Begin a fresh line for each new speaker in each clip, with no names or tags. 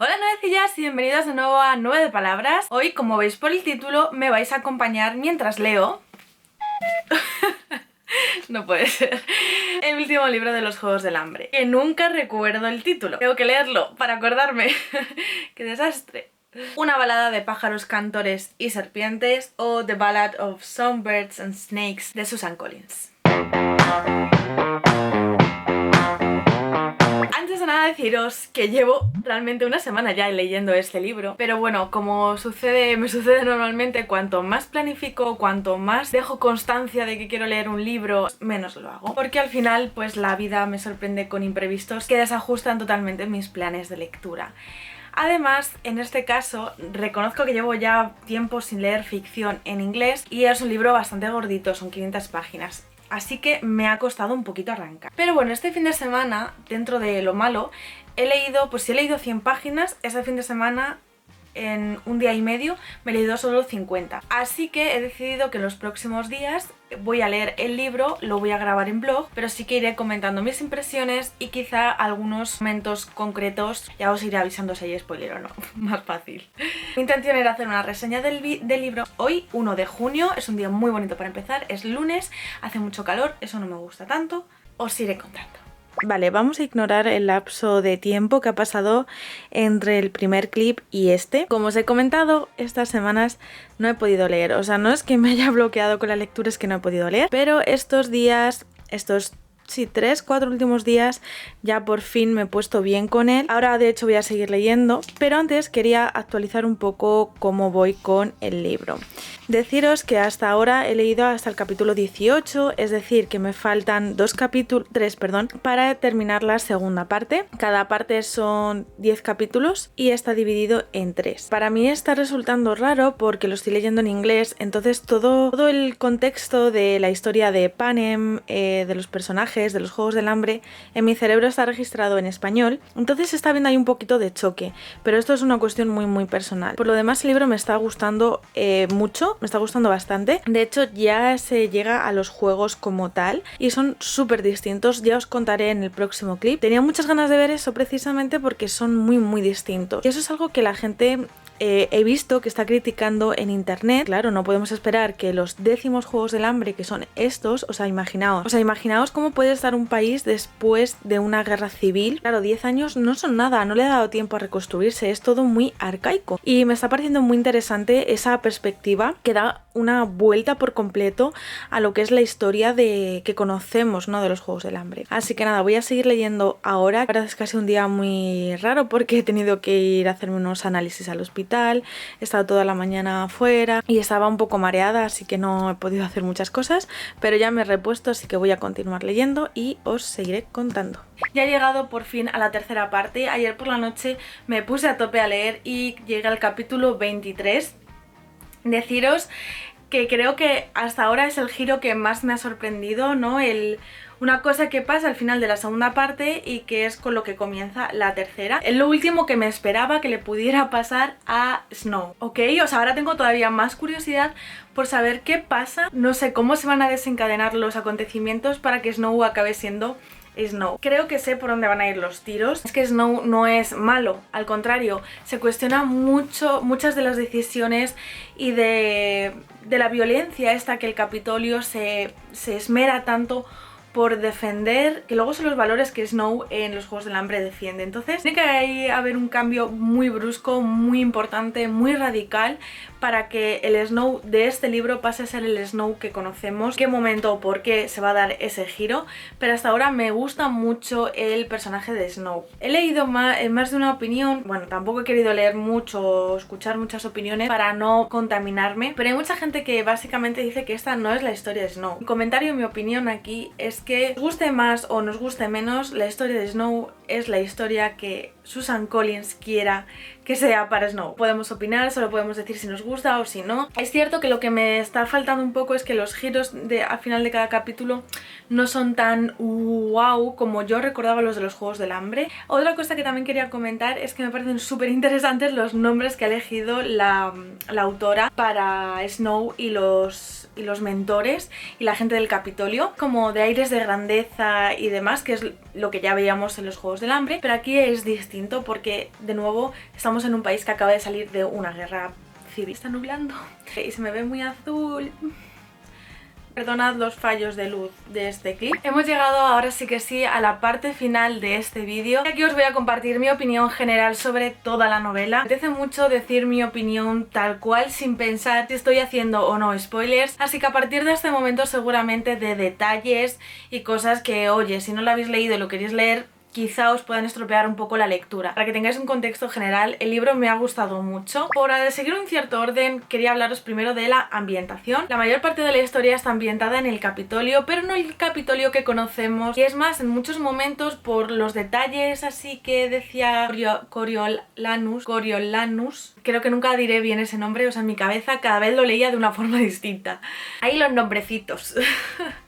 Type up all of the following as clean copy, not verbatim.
Hola nuevecillas y bienvenidos de nuevo a 9 de Palabras. Hoy, como veis por el título, me vais a acompañar mientras leo no puede ser el último libro de los Juegos del Hambre, que nunca recuerdo el título. Tengo que leerlo para acordarme. ¡Qué desastre! Una balada de pájaros, cantores y serpientes, o The Ballad of Songbirds and Snakes de Susan Collins. Antes de nada deciros que llevo realmente una semana ya leyendo este libro, pero bueno, como me sucede normalmente, cuanto más planifico, cuanto más dejo constancia de que quiero leer un libro, menos lo hago. Porque al final, pues la vida me sorprende con imprevistos que desajustan totalmente mis planes de lectura. Además, en este caso, reconozco que llevo ya tiempo sin leer ficción en inglés y es un libro bastante gordito, son 500 páginas. Así que me ha costado un poquito arrancar. Pero bueno, este fin de semana, dentro de lo malo, he leído 100 páginas. Este fin de semana, en un día y medio, me he leído solo 50. Así que he decidido que en los próximos días voy a leer el libro, lo voy a grabar en blog, pero sí que iré comentando mis impresiones y quizá algunos momentos concretos. Ya os iré avisando si hay spoiler o no, más fácil. Mi intención era hacer una reseña del libro hoy, 1 de junio, es un día muy bonito para empezar, es lunes, hace mucho calor, eso no me gusta tanto, os iré contando. Vale, vamos a ignorar el lapso de tiempo que ha pasado entre el primer clip y este. Como os he comentado, estas semanas no he podido leer. O sea, no es que me haya bloqueado con la lectura, es que no he podido leer. Pero estos días, 3-4 últimos días, ya por fin me he puesto bien con él. Ahora de hecho voy a seguir leyendo, pero antes quería actualizar un poco cómo voy con el libro. Deciros que hasta ahora he leído hasta el capítulo 18, es decir, que me faltan 3, para terminar la segunda parte. Cada parte son 10 capítulos y está dividido en 3. Para mí está resultando raro porque lo estoy leyendo en inglés, entonces todo el contexto de la historia de Panem, de los personajes, de los Juegos del Hambre, en mi cerebro está registrado en español, entonces está viendo ahí un poquito de choque, pero esto es una cuestión muy personal. Por lo demás, el libro me está gustando mucho. Me está gustando bastante. De hecho, ya se llega a los juegos como tal y son súper distintos. Ya os contaré en el próximo clip. Tenía muchas ganas de ver eso precisamente porque son muy distintos. Y eso es algo que la gente he visto que está criticando en internet. Claro, no podemos esperar que los 10º Juegos del Hambre, que son estos, o sea, imaginaos cómo puede estar un país después de una guerra civil. Claro, 10 años no son nada, no le ha dado tiempo a reconstruirse, es todo muy arcaico. Y me está pareciendo muy interesante esa perspectiva que da una vuelta por completo a lo que es la historia que conocemos, ¿no?, de los Juegos del Hambre. Así que nada, voy a seguir leyendo ahora. La verdad es que ha sido un día muy raro porque he tenido que ir a hacerme unos análisis al hospital. He estado toda la mañana afuera y estaba un poco mareada, así que no he podido hacer muchas cosas, pero ya me he repuesto, así que voy a continuar leyendo y os seguiré contando. Ya he llegado por fin a la tercera parte. Ayer por la noche me puse a tope a leer y llegué al capítulo 23. Deciros que creo que hasta ahora es el giro que más me ha sorprendido, ¿no? Una cosa que pasa al final de la segunda parte y que es con lo que comienza la tercera. Es lo último que me esperaba que le pudiera pasar a Snow, ¿ok? O sea, ahora tengo todavía más curiosidad por saber qué pasa. No sé cómo se van a desencadenar los acontecimientos para que Snow acabe siendo Snow. Creo que sé por dónde van a ir los tiros. Es que Snow no es malo, al contrario, se cuestiona muchas de las decisiones y de la violencia esta que el Capitolio se esmera tanto por defender, que luego son los valores que Snow en los Juegos del Hambre defiende. Entonces tiene que haber un cambio muy brusco, muy importante, muy radical para que el Snow de este libro pase a ser el Snow que conocemos. ¿Qué momento o por qué se va a dar ese giro? Pero hasta ahora me gusta mucho el personaje de Snow. He leído más de una opinión, bueno, tampoco he querido leer mucho o escuchar muchas opiniones para no contaminarme, pero hay mucha gente que básicamente dice que esta no es la historia de Snow. Mi comentario, mi opinión aquí es que nos guste más o nos guste menos, la historia de Snow es la historia que Susan Collins quiera que sea para Snow. Podemos opinar, solo podemos decir si nos gusta o si no. Es cierto que lo que me está faltando un poco es que los giros al final de cada capítulo no son tan wow como yo recordaba los de los Juegos del Hambre. Otra cosa que también quería comentar es que me parecen súper interesantes los nombres que ha elegido la autora para Snow y los mentores y la gente del Capitolio, como de aires aires de grandeza y demás, que es lo que ya veíamos en los Juegos del Hambre, pero aquí es distinto porque de nuevo estamos en un país que acaba de salir de una guerra civil. Está nublando y se me ve muy azul. Perdonad los fallos de luz de este clip. Hemos llegado ahora sí que sí a la parte final de este vídeo. Aquí os voy a compartir mi opinión general sobre toda la novela. Me apetece mucho decir mi opinión tal cual, sin pensar si estoy haciendo o no spoilers. Así que a partir de este momento seguramente de detalles y cosas que, oye, si no lo habéis leído y lo queréis leer, quizá os puedan estropear un poco la lectura. Para que tengáis un contexto general, el libro me ha gustado mucho. Por seguir un cierto orden, quería hablaros primero de la ambientación. La mayor parte de la historia está ambientada en el Capitolio, pero no el Capitolio que conocemos. Y es más, en muchos momentos, por los detalles así que decía Coriolanus, creo que nunca diré bien ese nombre, o sea, en mi cabeza cada vez lo leía de una forma distinta. Ahí los nombrecitos.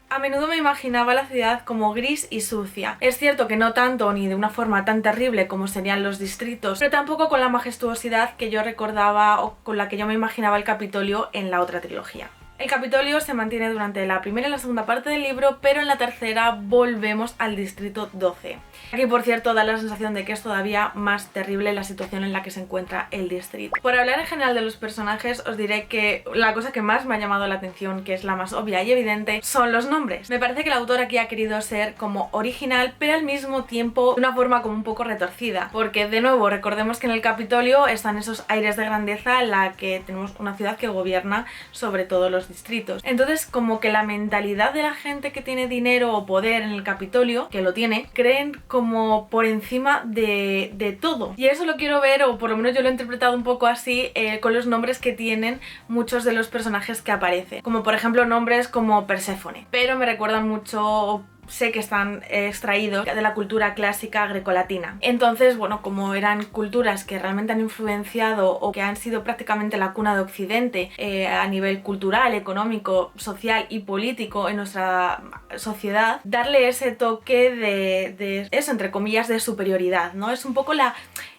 A menudo me imaginaba la ciudad como gris y sucia. Es cierto que no tanto ni de una forma tan terrible como serían los distritos, pero tampoco con la majestuosidad que yo recordaba o con la que yo me imaginaba el Capitolio en la otra trilogía. El Capitolio se mantiene durante la primera y la segunda parte del libro, pero en la tercera volvemos al distrito 12. Aquí, por cierto, da la sensación de que es todavía más terrible la situación en la que se encuentra el distrito. Por hablar en general de los personajes, os diré que la cosa que más me ha llamado la atención, que es la más obvia y evidente, son los nombres. Me parece que el autor aquí ha querido ser como original, pero al mismo tiempo de una forma como un poco retorcida. Porque, de nuevo, recordemos que en el Capitolio están esos aires de grandeza en la que tenemos una ciudad que gobierna sobre todos los distritos. Entonces, como que la mentalidad de la gente que tiene dinero o poder en el Capitolio, que lo tiene, creen como por encima de todo. Y eso lo quiero ver, o por lo menos yo lo he interpretado un poco así, con los nombres que tienen muchos de los personajes que aparecen. Como por ejemplo nombres como Perséfone. Pero me recuerdan mucho... sé que están extraídos de la cultura clásica grecolatina. Entonces, bueno, como eran culturas que realmente han influenciado o que han sido prácticamente la cuna de Occidente a nivel cultural, económico, social y político en nuestra sociedad, darle ese toque de eso, entre comillas, de superioridad, ¿no? Es un poco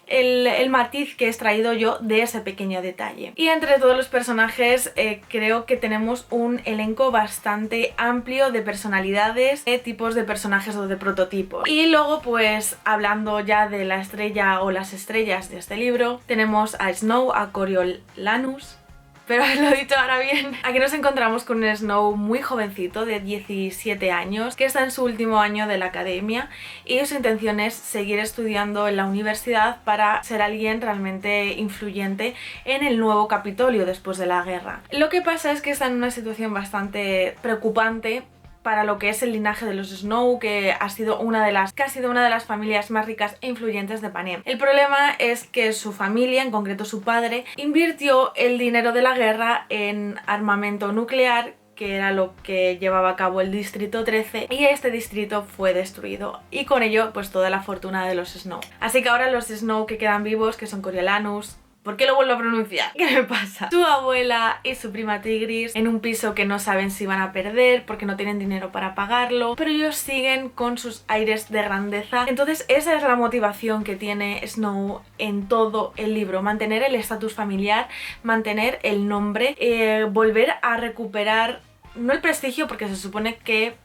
el matiz que he extraído yo de ese pequeño detalle. Y entre todos los personajes creo que tenemos un elenco bastante amplio de personalidades, de tipos de personajes o de prototipos. Y luego, pues hablando ya de la estrella o las estrellas de este libro, tenemos a Snow, a Coriolanus. Pero lo he dicho ahora bien. Aquí nos encontramos con un Snow muy jovencito, de 17 años, que está en su último año de la academia y su intención es seguir estudiando en la universidad para ser alguien realmente influyente en el nuevo Capitolio después de la guerra. Lo que pasa es que está en una situación bastante preocupante para lo que es el linaje de los Snow, que ha sido una de las familias más ricas e influyentes de Panem. El problema es que su familia, en concreto su padre, invirtió el dinero de la guerra en armamento nuclear, que era lo que llevaba a cabo el distrito 13, y este distrito fue destruido, y con ello pues toda la fortuna de los Snow. Así que ahora los Snow que quedan vivos, que son Coriolanus, ¿por qué lo vuelvo a pronunciar? ¿Qué me pasa? Su abuela y su prima Tigris en un piso que no saben si van a perder porque no tienen dinero para pagarlo, pero ellos siguen con sus aires de grandeza. Entonces esa es la motivación que tiene Snow en todo el libro: mantener el estatus familiar, mantener el nombre, volver a recuperar, no el prestigio porque se supone que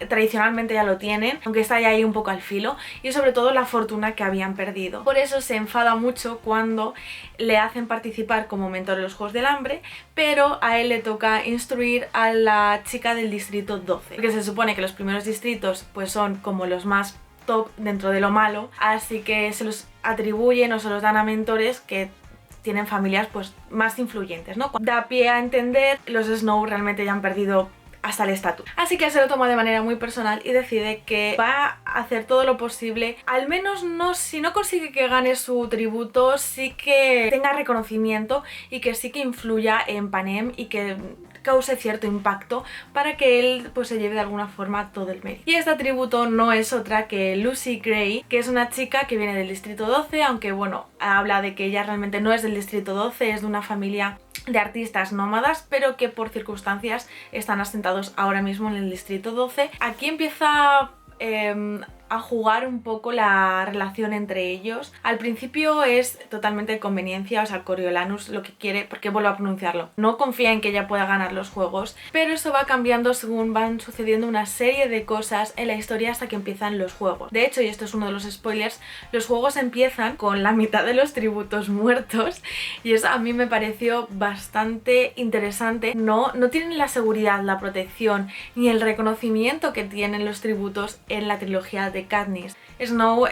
tradicionalmente ya lo tienen, aunque está ya ahí un poco al filo, y sobre todo la fortuna que habían perdido. Por eso se enfada mucho cuando le hacen participar como mentor en los Juegos del Hambre, pero a él le toca instruir a la chica del distrito 12, porque se supone que los primeros distritos pues son como los más top dentro de lo malo, así que se los atribuyen o se los dan a mentores que tienen familias pues más influyentes, ¿no? Da pie a entender los Snow realmente ya han perdido hasta el estatus. Así que se lo toma de manera muy personal y decide que va a hacer todo lo posible, al menos no, si no consigue que gane su tributo, sí que tenga reconocimiento y que sí que influya en Panem y que cause cierto impacto para que él pues se lleve de alguna forma todo el mérito. Y este tributo no es otra que Lucy Gray, que es una chica que viene del distrito 12, aunque bueno, habla de que ella realmente no es del distrito 12, es de una familia de artistas nómadas, pero que por circunstancias están asentados ahora mismo en el distrito 12. Aquí empieza a jugar un poco la relación entre ellos. Al principio es totalmente de conveniencia, o sea, Coriolanus lo que quiere, porque vuelvo a pronunciarlo, no confía en que ella pueda ganar los juegos, pero eso va cambiando según van sucediendo una serie de cosas en la historia hasta que empiezan los juegos. De hecho, y esto es uno de los spoilers, los juegos empiezan con la mitad de los tributos muertos y eso a mí me pareció bastante interesante. No tienen la seguridad, la protección ni el reconocimiento que tienen los tributos en la trilogía de Katniss. Snow,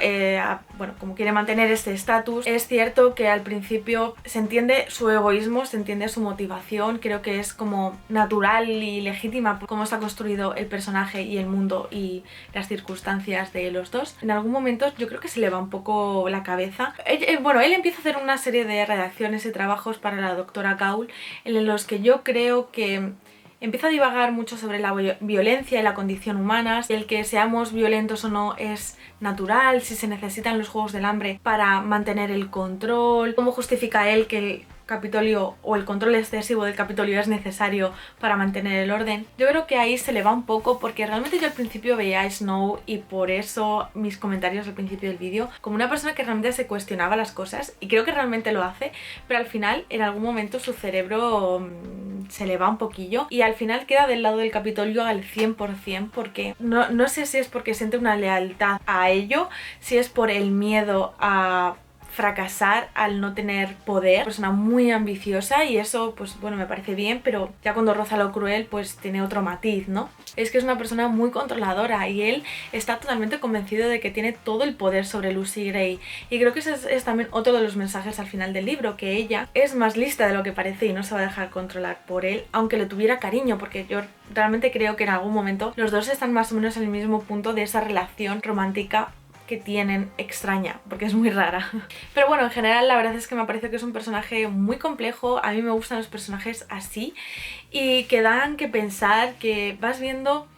bueno, como quiere mantener este estatus, es cierto que al principio se entiende su egoísmo, se entiende su motivación, creo que es como natural y legítima por cómo está construido el personaje y el mundo y las circunstancias de los dos. En algún momento yo creo que se le va un poco la cabeza. Bueno, él empieza a hacer una serie de redacciones y trabajos para la doctora Gaul en los que yo creo que empieza a divagar mucho sobre la violencia y la condición humana, si el que seamos violentos o no es natural, si se necesitan los Juegos del Hambre para mantener el control, cómo justifica él que el Capitolio o el control excesivo del Capitolio es necesario para mantener el orden. Yo creo que ahí se le va un poco porque realmente yo al principio veía a Snow, y por eso mis comentarios al principio del vídeo, como una persona que realmente se cuestionaba las cosas, y creo que realmente lo hace, pero al final en algún momento su cerebro se le va un poquillo y al final queda del lado del Capitolio al 100%, porque no sé si es porque siente una lealtad a ello, si es por el miedo a fracasar al no tener poder. Una persona muy ambiciosa y eso pues bueno, me parece bien, pero ya cuando roza lo cruel pues tiene otro matiz, ¿no? Es que es una persona muy controladora y él está totalmente convencido de que tiene todo el poder sobre Lucy Gray, y creo que ese es también otro de los mensajes al final del libro, que ella es más lista de lo que parece y no se va a dejar controlar por él, aunque le tuviera cariño, porque yo realmente creo que en algún momento los dos están más o menos en el mismo punto de esa relación romántica que tienen extraña, porque es muy rara. Pero bueno, en general la verdad es que me parece que es un personaje muy complejo. A mí me gustan los personajes así y que dan que pensar, que vas viendo,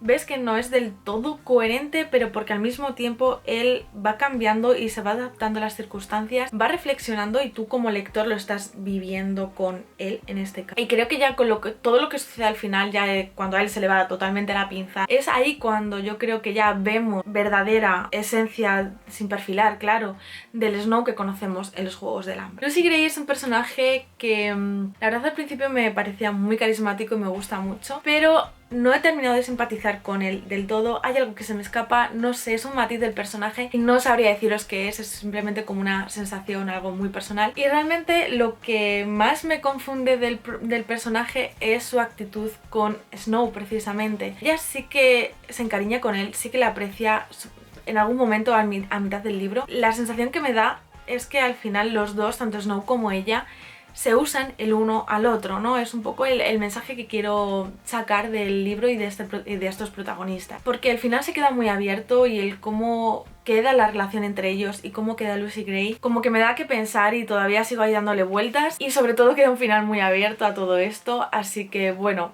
ves que no es del todo coherente, pero porque al mismo tiempo él va cambiando y se va adaptando a las circunstancias, va reflexionando y tú como lector lo estás viviendo con él en este caso. Y creo que ya con todo lo que sucede al final, ya cuando a él se le va totalmente la pinza, es ahí cuando yo creo que ya vemos verdadera esencia, sin perfilar, claro, del Snow que conocemos en los Juegos del Hambre. Lucy Gray es un personaje que la verdad al principio me parecía muy carismático y me gusta mucho, pero no he terminado de simpatizar con él del todo. Hay algo que se me escapa, no sé, es un matiz del personaje y no sabría deciros qué es simplemente como una sensación, algo muy personal. Y realmente lo que más me confunde del personaje es su actitud con Snow, precisamente. Ella sí que se encariña con él, sí que le aprecia en algún momento a mitad del libro. La sensación que me da es que al final los dos, tanto Snow como ella, se usan el uno al otro, ¿no? Es un poco el mensaje que quiero sacar del libro y de estos protagonistas. Porque al final se queda muy abierto y el cómo queda la relación entre ellos y cómo queda Lucy Gray, como que me da que pensar y todavía sigo ahí dándole vueltas, y sobre todo queda un final muy abierto a todo esto, así que bueno,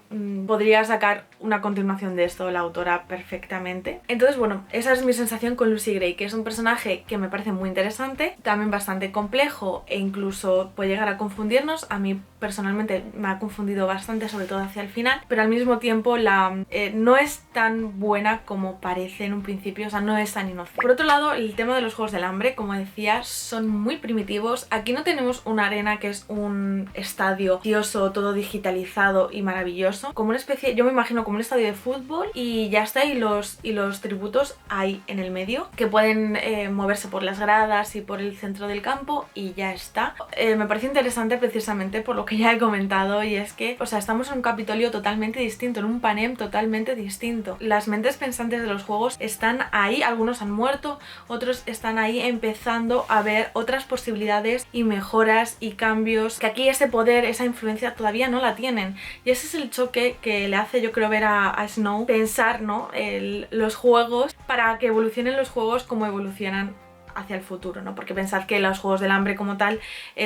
podría sacar una continuación de esto la autora perfectamente. Entonces bueno, esa es mi sensación con Lucy Gray, que es un personaje que me parece muy interesante, también bastante complejo e incluso puede llegar a confundirnos. A mí personalmente me ha confundido bastante, sobre todo hacia el final, pero al mismo tiempo no es tan buena como parece en un principio, o sea, no es tan inocente. Por otro lado, el tema de los Juegos del Hambre, como decía, son muy primitivos. Aquí no tenemos una arena que es un estadio precioso, todo digitalizado y maravilloso, como una especie, yo me imagino como un estadio de fútbol y ya está, y los tributos hay en el medio, que pueden moverse por las gradas y por el centro del campo y ya está. Me parece interesante precisamente por lo que ya he comentado, y es que, o sea, estamos en un Capitolio totalmente distinto, en un Panem totalmente distinto. Las mentes pensantes de los juegos están ahí, algunos han muerto, otros están ahí empezando a ver otras posibilidades y mejoras y cambios, que aquí ese poder, esa influencia todavía no la tienen, y ese es el choque que le hace, yo creo, ver a Snow pensar, ¿no?, los juegos, para que evolucionen los juegos como evolucionan hacia el futuro, ¿no? Porque pensad que los Juegos del Hambre como tal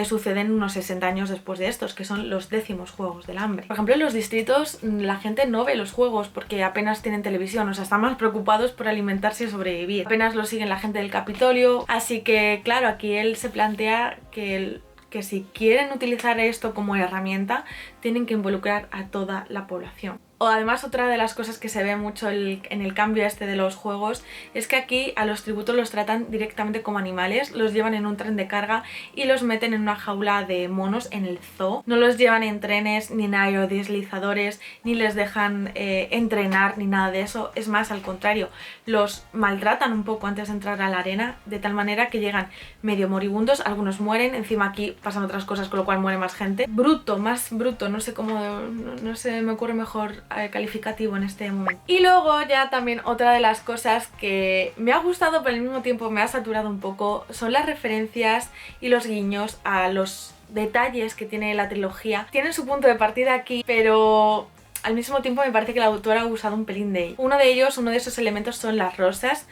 suceden unos 60 años después de estos, que son los 10º Juegos del Hambre. Por ejemplo, en los distritos la gente no ve los juegos porque apenas tienen televisión, o sea, están más preocupados por alimentarse y sobrevivir. Apenas lo siguen la gente del Capitolio, así que claro, aquí él se plantea que si quieren utilizar esto como herramienta, tienen que involucrar a toda la población. O además otra de las cosas que se ve mucho en el cambio este de los juegos es que aquí a los tributos los tratan directamente como animales, los llevan en un tren de carga y los meten en una jaula de monos en el zoo. No los llevan en trenes ni en aerodeslizadores, ni les dejan entrenar ni nada de eso. Es más, al contrario, los maltratan un poco antes de entrar a la arena, de tal manera que llegan medio moribundos, algunos mueren, encima aquí pasan otras cosas con lo cual muere más gente. Bruto, más bruto, no sé cómo, no sé, me ocurre mejor calificativo en este momento. Y luego ya también otra de las cosas que me ha gustado pero al mismo tiempo me ha saturado un poco son las referencias y los guiños a los detalles que tiene la trilogía. Tienen su punto de partida aquí, pero al mismo tiempo me parece que la autora ha usado un pelín de ello. Uno de ellos, uno de esos elementos son las rosas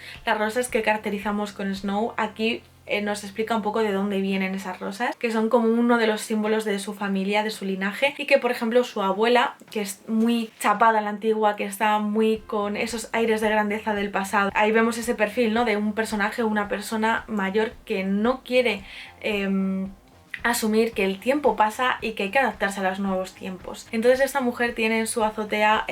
que caracterizamos con Snow. Aquí nos explica un poco de dónde vienen esas rosas, que son como uno de los símbolos de su familia, de su linaje, y que por ejemplo su abuela, que es muy chapada a la antigua, que está muy con esos aires de grandeza del pasado, ahí vemos ese perfil, ¿no?, de un personaje, una persona mayor que no quiere asumir que el tiempo pasa y que hay que adaptarse a los nuevos tiempos. Entonces esta mujer tiene en su azotea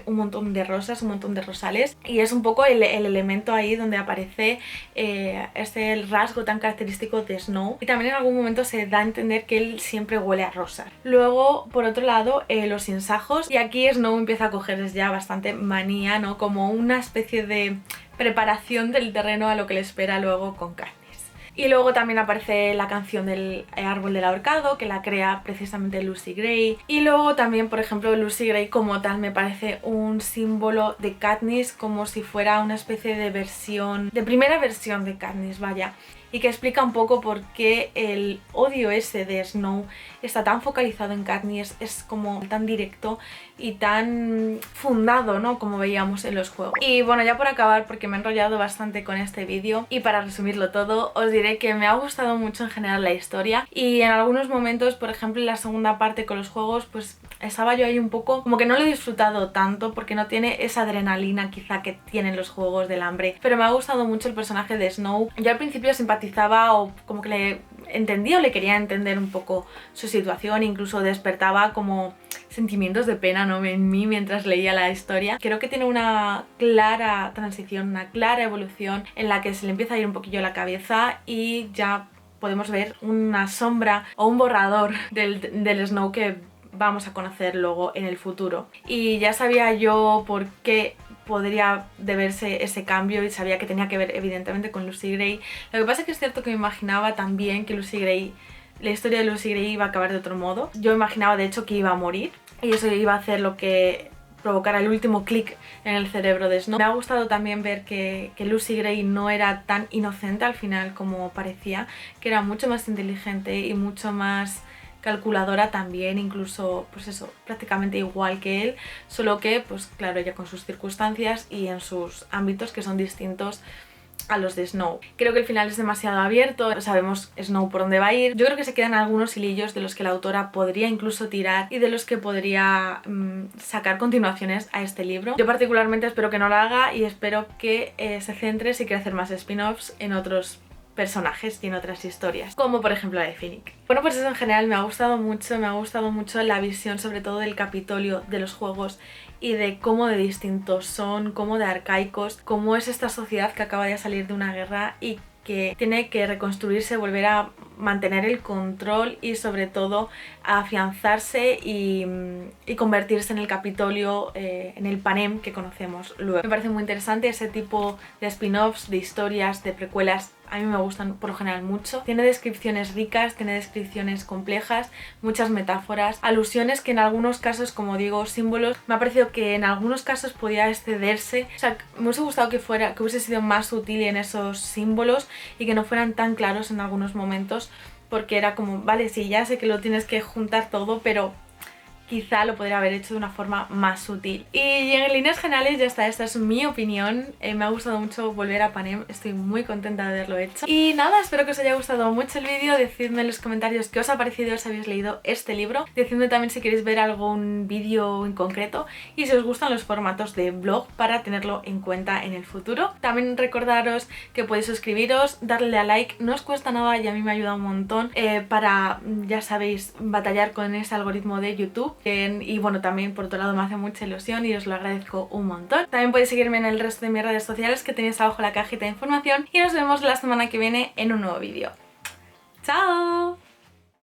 un montón de rosas, un montón de rosales, y es un poco el elemento ahí donde aparece este rasgo tan característico de Snow, y también en algún momento se da a entender que él siempre huele a rosas. Luego, por otro lado, los sinsajos, y aquí Snow empieza a cogerles ya bastante manía, ¿no?, como una especie de preparación del terreno a lo que le espera luego con Katniss. Y luego también aparece la canción del árbol del ahorcado, que la crea precisamente Lucy Gray. Y luego también, por ejemplo, Lucy Gray como tal me parece un símbolo de Katniss, como si fuera una especie de versión, de primera versión de Katniss, vaya. Y que explica un poco por qué el odio ese de Snow está tan focalizado en Katniss, es como tan directo y tan fundado, ¿no?, como veíamos en los juegos. Y bueno, ya por acabar, porque me he enrollado bastante con este vídeo, y para resumirlo todo, os diré que me ha gustado mucho en general la historia, y en algunos momentos, por ejemplo en la segunda parte con los juegos, pues estaba yo ahí un poco como que no lo he disfrutado tanto porque no tiene esa adrenalina quizá que tienen los juegos del hambre, pero me ha gustado mucho el personaje de Snow. Yo al principio simpatizaba o como que le entendía o le quería entender un poco su situación, incluso despertaba como sentimientos de pena, ¿no?, en mí mientras leía la historia. Creo que tiene una clara transición, una clara evolución en la que se le empieza a ir un poquillo la cabeza y ya podemos ver una sombra o un borrador del Snow que vamos a conocer luego en el futuro. Y ya sabía yo por qué podría deberse ese cambio y sabía que tenía que ver evidentemente con Lucy Gray. Lo que pasa es que es cierto que me imaginaba también que Lucy Gray, la historia de Lucy Gray iba a acabar de otro modo. Yo imaginaba de hecho que iba a morir y eso iba a hacer lo que provocara el último clic en el cerebro de Snow. Me ha gustado también ver que Lucy Gray no era tan inocente al final como parecía, que era mucho más inteligente y mucho más calculadora también, incluso pues eso, prácticamente igual que él, solo que pues claro, ella con sus circunstancias y en sus ámbitos que son distintos a los de Snow. Creo que el final es demasiado abierto, sabemos Snow por dónde va a ir. Yo creo que se quedan algunos hilillos de los que la autora podría incluso tirar y de los que podría sacar continuaciones a este libro. Yo particularmente espero que no lo haga y espero que se centre, si quiere hacer más spin-offs, en otros personajes y en otras historias, como por ejemplo la de Finnick. Bueno, pues eso en general me ha gustado mucho la visión sobre todo del Capitolio, de los juegos y de cómo de distintos son, cómo de arcaicos, cómo es esta sociedad que acaba de salir de una guerra y que tiene que reconstruirse, volver a mantener el control y sobre todo a afianzarse y convertirse en el Capitolio, en el Panem que conocemos luego. Me parece muy interesante ese tipo de spin-offs, de historias, de precuelas. A mí me gustan por lo general mucho. Tiene descripciones ricas, tiene descripciones complejas, muchas metáforas, alusiones que en algunos casos, como digo, símbolos, me ha parecido que en algunos casos podía excederse. O sea, me hubiese gustado que hubiese sido más sutil en esos símbolos y que no fueran tan claros en algunos momentos, porque era como, vale, sí, ya sé que lo tienes que juntar todo, pero quizá lo podría haber hecho de una forma más sutil. Y en líneas generales ya está, esta es mi opinión. Me ha gustado mucho volver a Panem, estoy muy contenta de haberlo hecho. Y nada, espero que os haya gustado mucho el vídeo, decidme en los comentarios qué os ha parecido, si habéis leído este libro, decidme también si queréis ver algún vídeo en concreto y si os gustan los formatos de blog para tenerlo en cuenta en el futuro. También recordaros que podéis suscribiros, darle a like, no os cuesta nada y a mí me ayuda un montón para, ya sabéis, batallar con ese algoritmo de YouTube. Y bueno, también por otro lado me hace mucha ilusión y os lo agradezco un montón. También podéis seguirme en el resto de mis redes sociales que tenéis abajo en la cajita de información y nos vemos la semana que viene en un nuevo vídeo. ¡Chao!